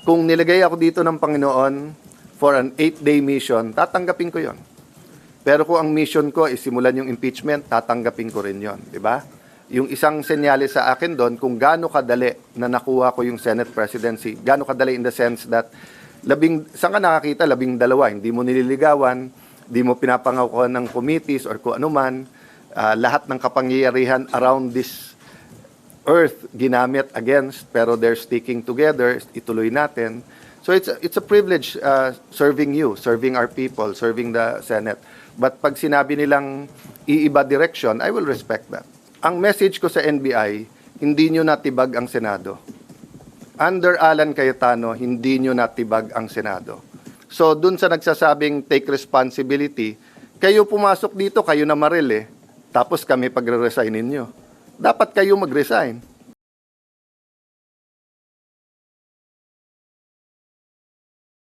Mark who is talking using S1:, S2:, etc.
S1: Kung nilagay ako dito ng Panginoon for an 8-day mission, tatanggapin ko yon. Pero kung ang mission ko is simulan yung impeachment, tatanggapin ko rin yon, di ba? Yung isang senyales sa akin doon, kung gaano kadali na nakuha ko yung Senate presidency, gaano kadali in the sense that, saan ka nakakita, 12, hindi mo nililigawan, hindi mo pinapangakuan ng committees or kung ano man, lahat ng kapangyarihan around this earth ginamit against, pero they're sticking together, ituloy natin. So it's a privilege serving you, serving our people, serving the Senate. But pag sinabi nilang iiba direction, I will respect that. Ang message ko sa NBI, hindi nyo natibag ang Senado. Under Alan Cayetano, hindi nyo natibag ang Senado. So dun sa nagsasabing take responsibility, kayo pumasok dito, kayo na maril eh. Tapos kami pagre-resignin nyo. Dapat kayo mag-resign.